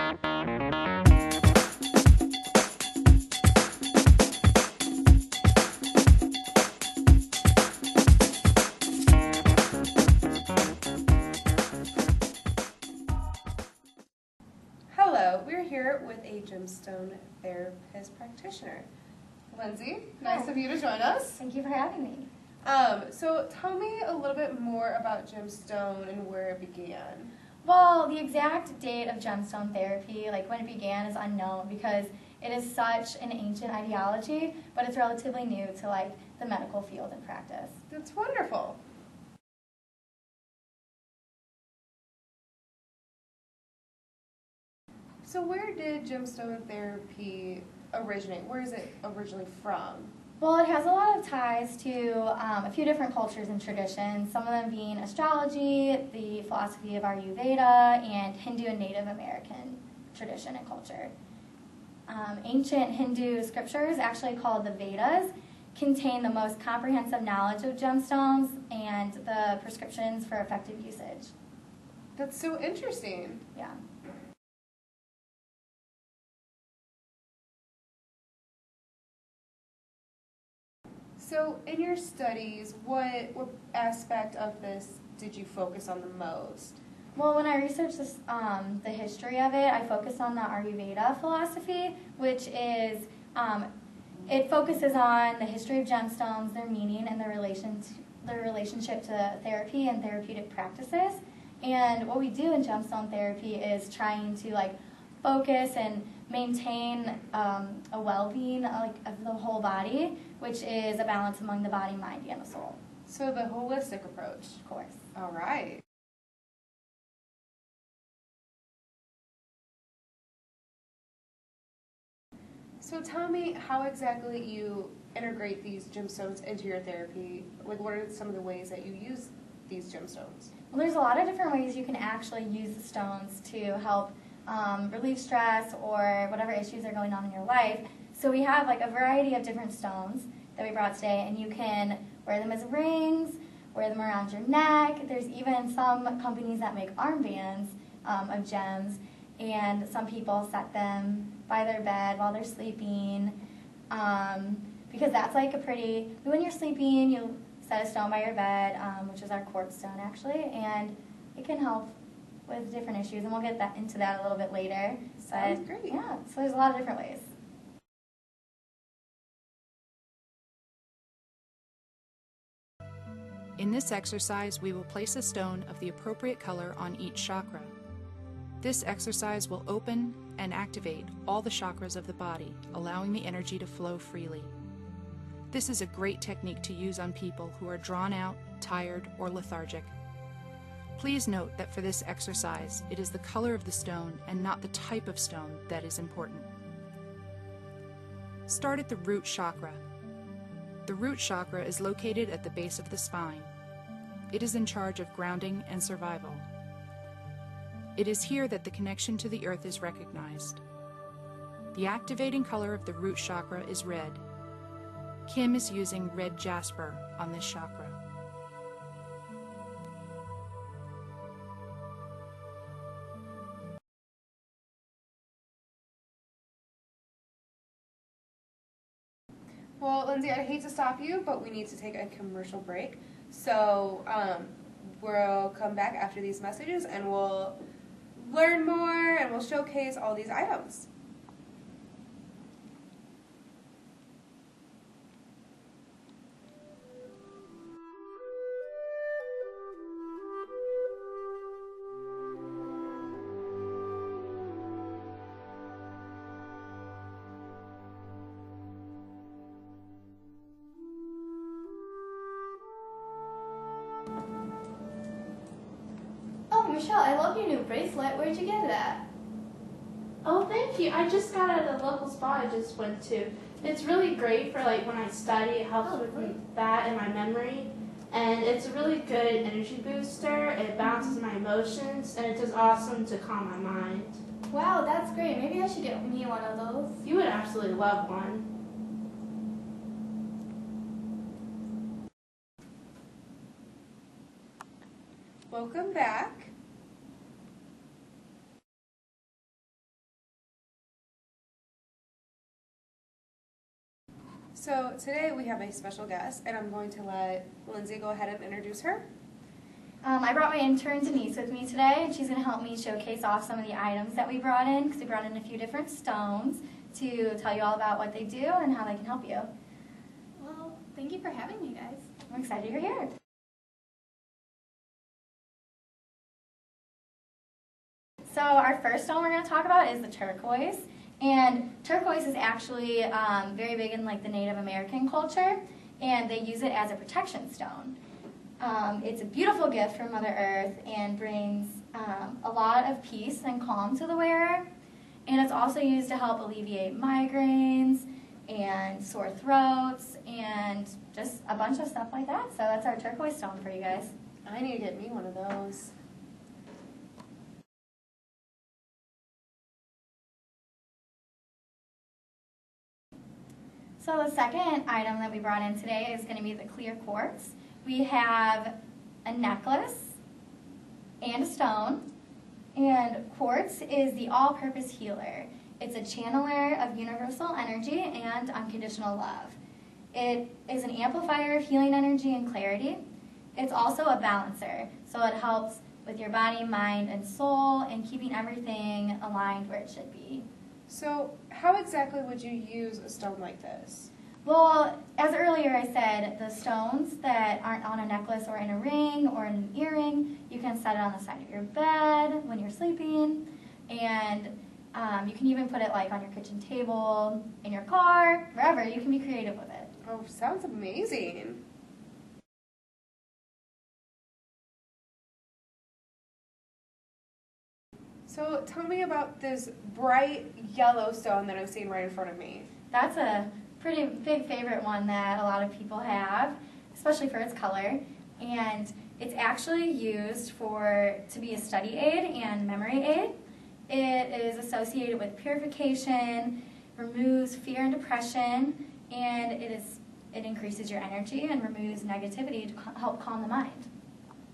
Hello, we're here with a gemstone therapist practitioner. Lindsay, nice of you to join us. Thank you for having me. So tell me a little bit more about gemstone and where it began. Well, the exact date of gemstone therapy, like when it began, is unknown because it is such an ancient ideology, but it's relatively new to like the medical field and practice. That's wonderful. So where did gemstone therapy originate? Where is it originally from? Well, it has a lot of ties to a few different cultures and traditions, some of them being astrology, the philosophy of Ayurveda, and Hindu and Native American tradition and culture. Ancient Hindu scriptures, actually called the Vedas, contain the most comprehensive knowledge of gemstones and the prescriptions for effective usage. That's so interesting. Yeah. So in your studies, what aspect of this did you focus on the most? Well, when I researched this, the history of it, I focused on the Ayurveda philosophy, which is, it focuses on the history of gemstones, their meaning, and their relationship to therapy and therapeutic practices. And what we do in gemstone therapy is trying to like focus and maintain a well-being of the whole body, which is a balance among the body, mind, and the soul. So the holistic approach. Of course. All right. So tell me how exactly you integrate these gemstones into your therapy. Like, what are some of the ways that you use these gemstones? Well, there's a lot of different ways you can actually use the stones to help relieve stress or whatever issues are going on in your life. So we have like a variety of different stones that we brought today, and you can wear them as rings, wear them around your neck. There's even some companies that make armbands of gems, and some people set them by their bed while they're sleeping, because that's like a pretty, when you're sleeping, you set a stone by your bed, which is our quartz stone actually, and it can help with different issues, and we'll get into that a little bit later. Sounds great. Yeah, so there's a lot of different ways. In this exercise, we will place a stone of the appropriate color on each chakra. This exercise will open and activate all the chakras of the body, allowing the energy to flow freely. This is a great technique to use on people who are drawn out, tired, or lethargic. Please note that for this exercise, it is the color of the stone and not the type of stone that is important. Start at the root chakra. The root chakra is located at the base of the spine. It is in charge of grounding and survival. It is here that the connection to the earth is recognized. The activating color of the root chakra is red. Kim is using red jasper on this chakra. Well, Lindsay, I hate to stop you, but we need to take a commercial break. So we'll come back after these messages and we'll learn more and we'll showcase all these items. Oh, Michelle, I love your new bracelet. Where'd you get it at? Oh, thank you. I just got it at a local spa I just went to. It's really great for like when I study. It helps with that and my memory. And it's a really good energy booster. It balances my emotions, and it's just awesome to calm my mind. Wow, that's great. Maybe I should get me one of those. You would absolutely love one. Welcome back. So today we have a special guest, and I'm going to let Lindsay go ahead and introduce her. I brought my intern Denise with me today, and she's going to help me showcase off some of the items that we brought in, because we brought in a few different stones to tell you all about what they do and how they can help you. Well, thank you for having me, guys. I'm excited you're here. So our first stone we're going to talk about is the turquoise. And turquoise is actually very big in like the Native American culture, and they use it as a protection stone. It's a beautiful gift from Mother Earth and brings a lot of peace and calm to the wearer. And it's also used to help alleviate migraines and sore throats and just a bunch of stuff like that. So that's our turquoise stone for you guys. I need to get me one of those. So the second item that we brought in today is going to be the clear quartz. We have a necklace and a stone, and quartz is the all-purpose healer. It's a channeler of universal energy and unconditional love. It is an amplifier of healing energy and clarity. It's also a balancer, so it helps with your body, mind, and soul, and keeping everything aligned where it should be. So how exactly would you use a stone like this? Well, as earlier I said, the stones that aren't on a necklace or in a ring or in an earring, you can set it on the side of your bed when you're sleeping, and you can even put it like on your kitchen table, in your car, wherever. You can be creative with it. Oh, sounds amazing. So tell me about this bright yellow stone that I'm seeing right in front of me. That's a pretty big favorite one that a lot of people have, especially for its color. And it's actually used to be a study aid and memory aid. It is associated with purification, removes fear and depression, and it increases your energy and removes negativity to help calm the mind.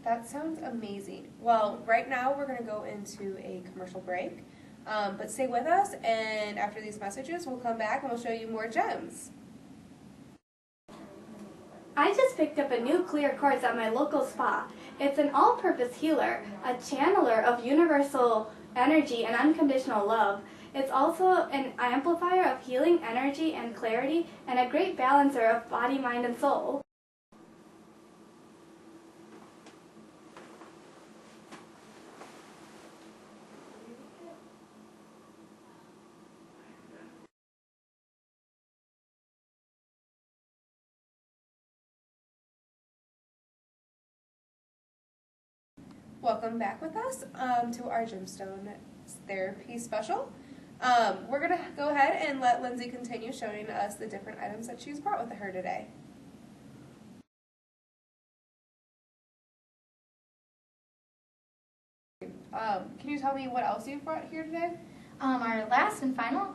That sounds amazing. Well, right now we're going to go into a commercial break, but stay with us, and after these messages we'll come back and we'll show you more gems. I just picked up a new clear quartz at my local spa. It's an all-purpose healer, a channeler of universal energy and unconditional love. It's also an amplifier of healing energy and clarity, and a great balancer of body, mind, and soul. Welcome back with us to our gemstone therapy special. We're going to go ahead and let Lindsay continue showing us the different items that she's brought with her today. Can you tell me what else you've brought here today? Our last and final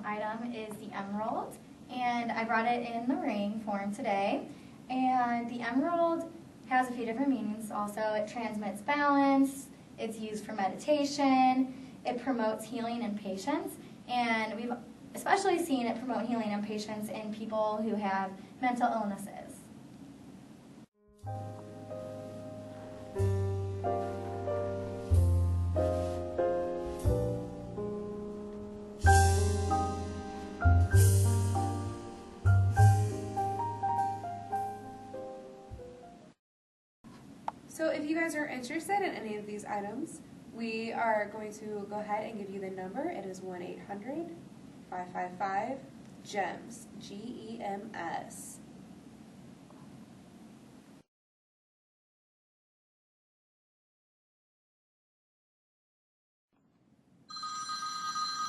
item is the emerald, and I brought it in the ring form today. And the emerald has a few different meanings also. It transmits balance, it's used for meditation, it promotes healing and patience, and we've especially seen it promote healing and patience in people who have mental illnesses. So if you guys are interested in any of these items, we are going to go ahead and give you the number. It is 1-800-555-GEMS, G-E-M-S.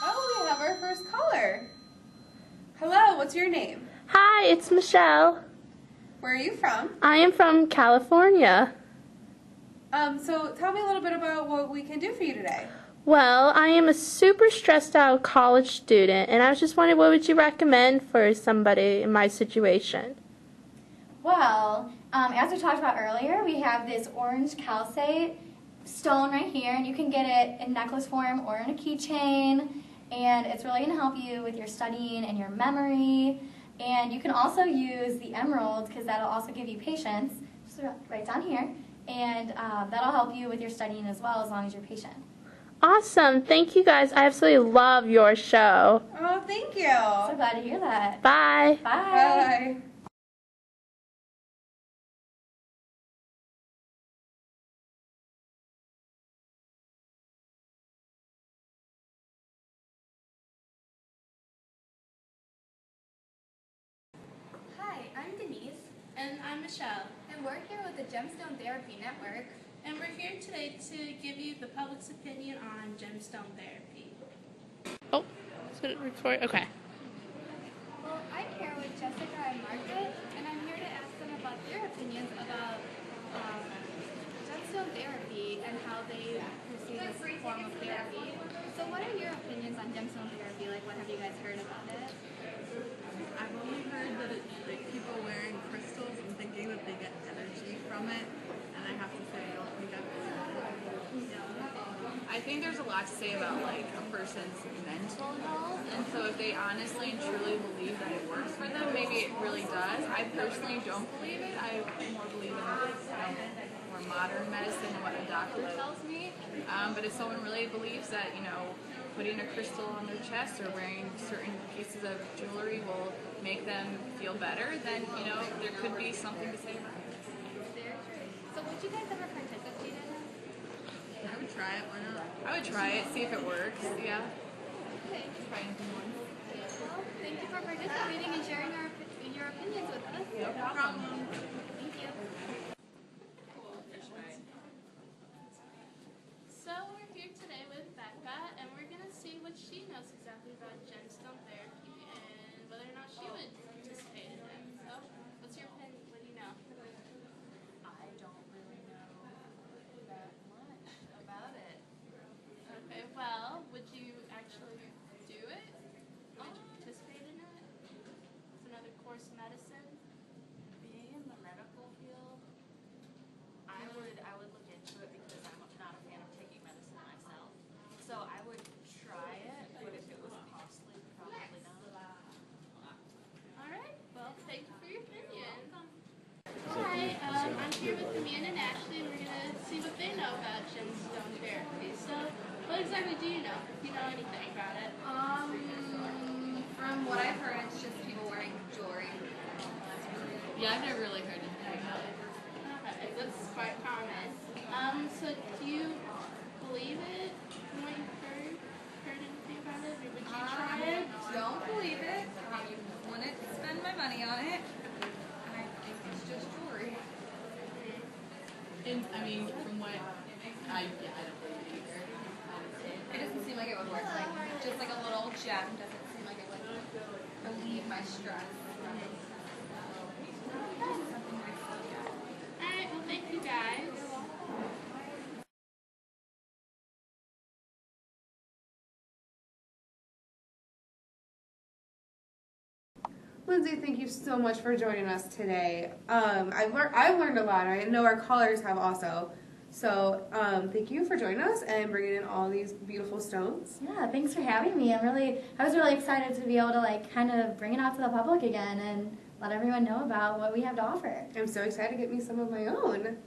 Oh, we have our first caller. Hello, what's your name? Hi, it's Michelle. Where are you from? I am from California. So tell me a little bit about what we can do for you today. Well, I am a super stressed out college student, and I was just wondering, what would you recommend for somebody in my situation? Well, as we talked about earlier, we have this orange calcite stone right here, and you can get it in necklace form or in a keychain, and it's really going to help you with your studying and your memory. And you can also use the emerald because that'll also give you patience, just right down here, and that'll help you with your studying as well as long as you're patient. Awesome. Thank you guys. I absolutely love your show. Oh, thank you. So glad to hear that. Bye. Bye. Bye. Hi, I'm Denise, And I'm Michelle. and we're here with the Gemstone Therapy Network. And we're here today to give you the public's opinion on gemstone therapy. Oh, is it recording? Okay. Well, I'm here with Jessica and Margaret, and I'm here to ask them about their opinions about gemstone therapy and how they perceive this form of therapy. So what are your opinions on gemstone therapy? Like, what have you guys heard about it? I've only heard that it's like people wearing crystals and thinking that they get energy from it, and I have to say I don't think that's I think there's a lot to say about like a person's mental health, and so if they honestly and truly believe that it works for them, maybe it really does. I personally don't believe it. I more believe in more modern medicine and what a doctor tells me. But if someone really believes that, putting a crystal on their chest or wearing certain pieces of jewelry will make them feel better, then there could be something to say about it. Very true. So would you guys ever participate in it? I would try it, why not? I would try it, see if it works. Yeah. Okay. Try anything once. Well, thank you for participating and sharing your opinions with us. No problem. Thank you. So we're here today with Becca, and we're going to see what she knows exactly about gemstone therapy and whether or not she would participate in it. So, what's your opinion? What do you know? I don't really know that much about it. Okay, well, would you actually do it? Would you participate in it? It's another course of medicine. Being in the medical field, I would look into it because I'm not a fan of taking medicine myself. So I would try it, but if it was costly, probably not. All right, well, thank you for your opinion. Hi, I'm here with Amanda and Ashley, and we're going to see what they know about gemstone therapy. So, what exactly do you know, if you know anything about it? From what I've heard, it's just people wearing jewelry. Yeah, I've never really heard anything about it. Okay, that's quite common. So do you believe it from what you've heard anything about it, or would you try it? Don't believe it. I wouldn't spend my money on it. And I think it's just jewelry. And I mean, from what I don't believe it either. It doesn't seem like it would work. Like just like a little gem doesn't seem like it would relieve my stress. Alright, well thank you guys. Lindsay, thank you so much for joining us today. I've learned a lot. I know our callers have also. So thank you for joining us and bringing in all these beautiful stones. Yeah, thanks for having me. I was really excited to be able to kind of bring it out to the public again and let everyone know about what we have to offer. I'm so excited to get me some of my own.